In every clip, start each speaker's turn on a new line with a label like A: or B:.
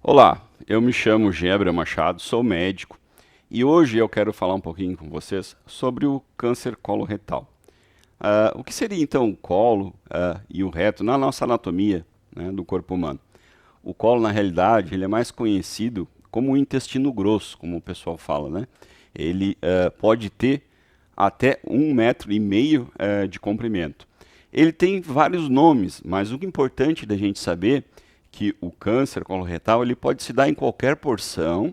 A: Olá, eu me chamo Gebra Machado, sou médico e hoje eu quero falar um pouquinho com vocês sobre o câncer coloretal. O que seria então o colo e o reto na nossa anatomia, né, do corpo humano? O colo, na realidade, ele é mais conhecido como o intestino grosso, como o pessoal fala, né? Ele pode ter até 1,5 metro de comprimento. Ele tem vários nomes, mas o que é importante da gente saber que o câncer coloretal ele pode se dar em qualquer porção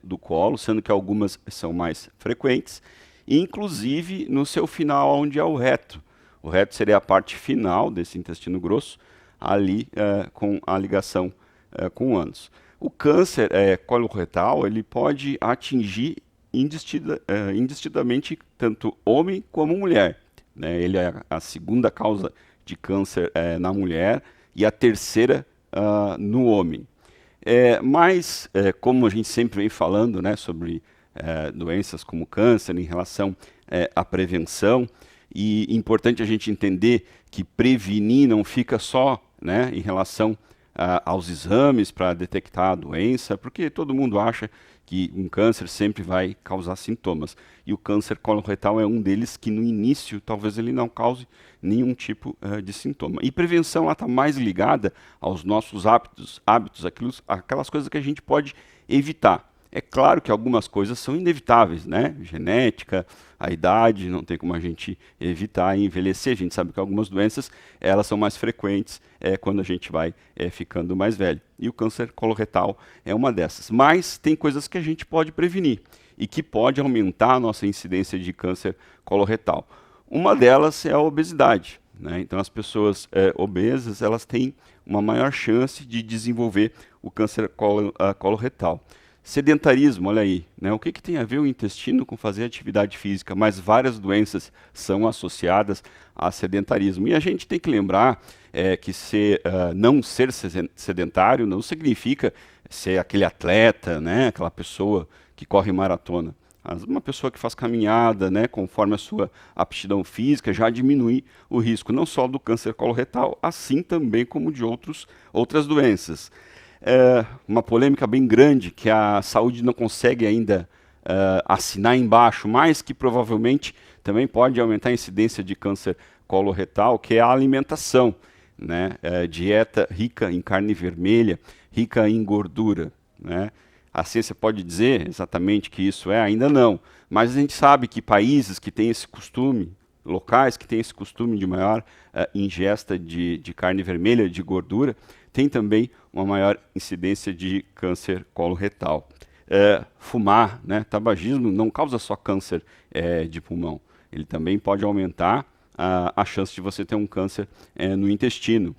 A: do colo, sendo que algumas são mais frequentes, inclusive no seu final, onde é o reto. O reto seria a parte final desse intestino grosso, ali com a ligação com o ânus. O câncer coloretal ele pode atingir indistintamente tanto homem como mulher, né? Ele é a segunda causa de câncer na mulher e a terceira no homem. Mas, como a gente sempre vem falando, né, sobre doenças como câncer em relação à prevenção, e importante a gente entender que prevenir não fica só, né, em relação aos exames para detectar a doença, porque todo mundo acha que um câncer sempre vai causar sintomas. E o câncer coloretal é um deles que no início talvez ele não cause nenhum tipo de sintoma. E prevenção ela está mais ligada aos nossos hábitos aquelas coisas que a gente pode evitar. É claro que algumas coisas são inevitáveis, né? Genética, a idade, não tem como a gente evitar envelhecer. A gente sabe que algumas doenças elas são mais frequentes quando a gente vai ficando mais velho. E o câncer coloretal é uma dessas. Mas tem coisas que a gente pode prevenir e que pode aumentar a nossa incidência de câncer coloretal. Uma delas é a obesidade, né? Então as pessoas obesas elas têm uma maior chance de desenvolver o câncer coloretal. Sedentarismo, olha aí, né? O que tem a ver o intestino com fazer atividade física? Mas várias doenças são associadas a sedentarismo. E a gente tem que lembrar que não ser sedentário não significa ser aquele atleta, né? Aquela pessoa que corre maratona. Mas uma pessoa que faz caminhada, né, conforme a sua aptidão física, já diminui o risco não só do câncer coloretal, assim também como de outras doenças. Uma polêmica bem grande que a saúde não consegue ainda assinar embaixo, mas que provavelmente também pode aumentar a incidência de câncer coloretal, que é a alimentação, né? Dieta rica em carne vermelha, rica em gordura, né? A ciência pode dizer exatamente que isso ainda não, mas a gente sabe que países que têm esse costume, locais que têm esse costume de maior ingesta de carne vermelha, de gordura, tem também uma maior incidência de câncer coloretal. Fumar, né, tabagismo não causa só câncer de pulmão, ele também pode aumentar a chance de você ter um câncer no intestino.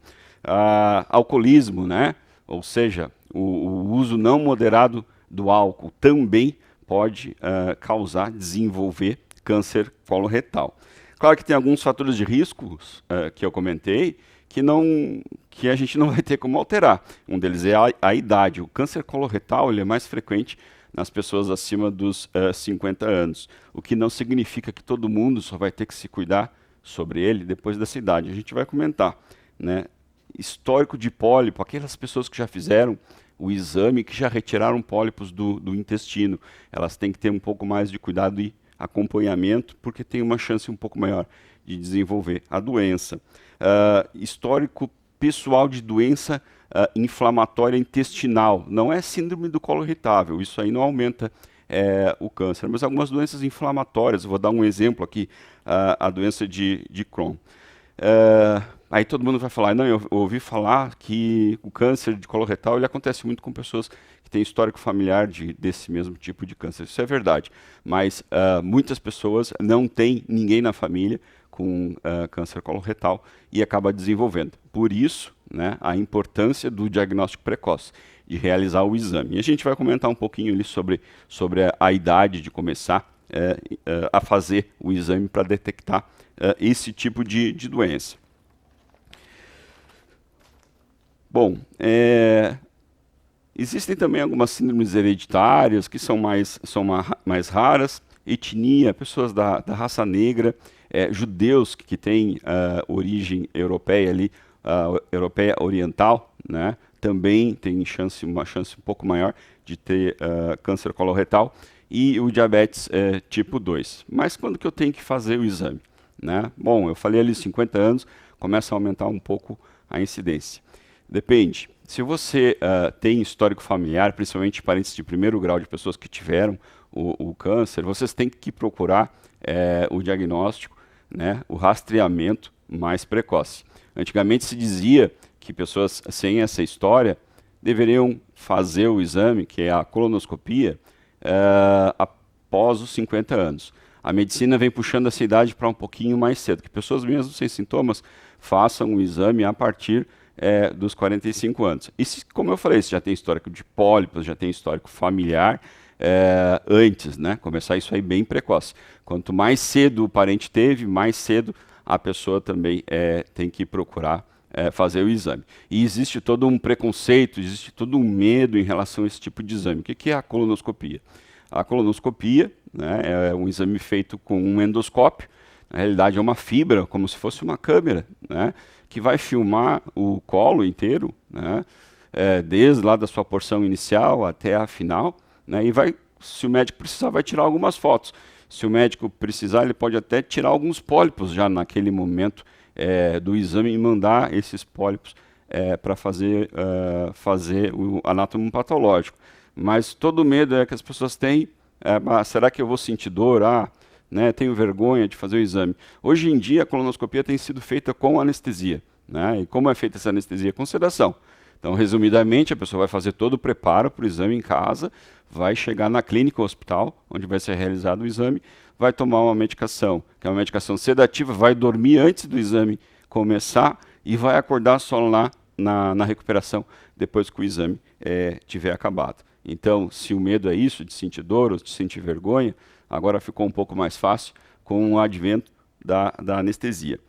A: Alcoolismo, né, ou seja, o uso não moderado do álcool também pode desenvolver câncer coloretal. Claro que tem alguns fatores de riscos que eu comentei que a gente não vai ter como alterar. Um deles é a idade. O câncer coloretal ele é mais frequente nas pessoas acima dos 50 anos, o que não significa que todo mundo só vai ter que se cuidar sobre ele depois dessa idade. A gente vai comentar, né? Histórico de pólipo, aquelas pessoas que já fizeram o exame, que já retiraram pólipos do intestino, elas têm que ter um pouco mais de cuidado e acompanhamento, porque tem uma chance um pouco maior de desenvolver a doença. Histórico pessoal de doença inflamatória intestinal, não é síndrome do colo irritável, isso aí não aumenta o câncer, mas algumas doenças inflamatórias, vou dar um exemplo aqui, a doença de Crohn. Aí todo mundo vai falar, não, eu ouvi falar que o câncer de coloretal ele acontece muito com pessoas que têm histórico familiar desse mesmo tipo de câncer. Isso é verdade, mas muitas pessoas não têm ninguém na família com câncer coloretal e acaba desenvolvendo. Por isso, né, a importância do diagnóstico precoce, de realizar o exame. E a gente vai comentar um pouquinho ali sobre a idade de começar a fazer o exame para detectar esse tipo de doença. Bom, existem também algumas síndromes hereditárias que são mais raras. Etnia, pessoas da raça negra, judeus que têm origem europeia ali, europeia oriental, né? também tem uma chance um pouco maior de ter câncer coloretal, e o diabetes tipo 2. Mas quando que eu tenho que fazer o exame? Né? Bom, eu falei ali 50 anos, começa a aumentar um pouco a incidência. Depende. Se você tem histórico familiar, principalmente parentes de primeiro grau de pessoas que tiveram o câncer, vocês têm que procurar o diagnóstico, né, o rastreamento mais precoce. Antigamente se dizia que pessoas sem essa história deveriam fazer o exame, que é a colonoscopia, após os 50 anos. A medicina vem puxando essa idade para um pouquinho mais cedo, que pessoas mesmo sem sintomas façam o exame a partir dos 45 anos. E se, como eu falei, se já tem histórico de pólipos, já tem histórico familiar, antes, né? Começar isso aí bem precoce. Quanto mais cedo o parente teve, mais cedo a pessoa também tem que procurar fazer o exame. E existe todo um preconceito, existe todo um medo em relação a esse tipo de exame. O que é a colonoscopia? A colonoscopia, né, é um exame feito com um endoscópio. Na realidade é uma fibra, como se fosse uma câmera, né, que vai filmar o colo inteiro, né, desde lá da sua porção inicial até a final, né, e vai, se o médico precisar, vai tirar algumas fotos. Se o médico precisar, ele pode até tirar alguns pólipos já naquele momento do exame e mandar esses pólipos para fazer o anátomo patológico. Mas todo medo que as pessoas têm, será que eu vou sentir dor? Né, tenho vergonha de fazer o exame. Hoje em dia a colonoscopia tem sido feita com anestesia, né? E como é feita essa anestesia? Com sedação. Então, resumidamente, a pessoa vai fazer todo o preparo para o exame em casa, vai chegar na clínica ou hospital, onde vai ser realizado o exame, vai tomar uma medicação, que é uma medicação sedativa, vai dormir antes do exame começar e vai acordar só lá na recuperação, depois que o exame tiver acabado. Então, se o medo é isso, de sentir dor ou de sentir vergonha, agora ficou um pouco mais fácil com o advento da anestesia.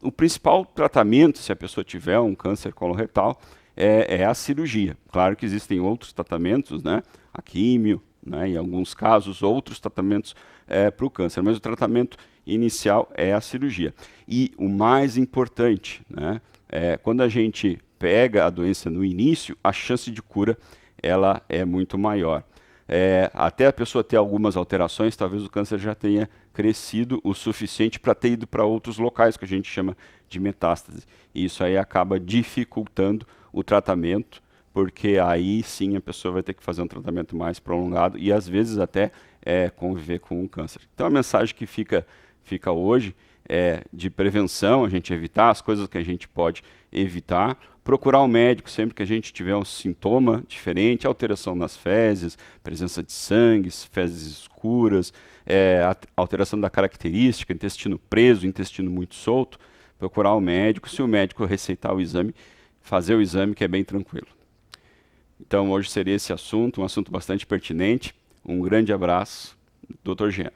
A: O principal tratamento, se a pessoa tiver um câncer coloretal, é a cirurgia. Claro que existem outros tratamentos, né? A químio, né? Em alguns casos, outros tratamentos para o câncer, mas o tratamento inicial é a cirurgia. E o mais importante, né? Quando a gente pega a doença no início, a chance de cura ela é muito maior. Até a pessoa ter algumas alterações, talvez o câncer já tenha crescido o suficiente para ter ido para outros locais, que a gente chama de metástase. E isso aí acaba dificultando o tratamento, porque aí sim a pessoa vai ter que fazer um tratamento mais prolongado e às vezes até conviver com o câncer. Então a mensagem que fica hoje de prevenção, a gente evitar as coisas que a gente pode evitar, procurar o médico sempre que a gente tiver um sintoma diferente, alteração nas fezes, presença de sangue, fezes escuras, alteração da característica, intestino preso, intestino muito solto, procurar o médico, se o médico receitar o exame, fazer o exame, que é bem tranquilo. Então hoje seria esse assunto, um assunto bastante pertinente. Um grande abraço, Dr. Jean.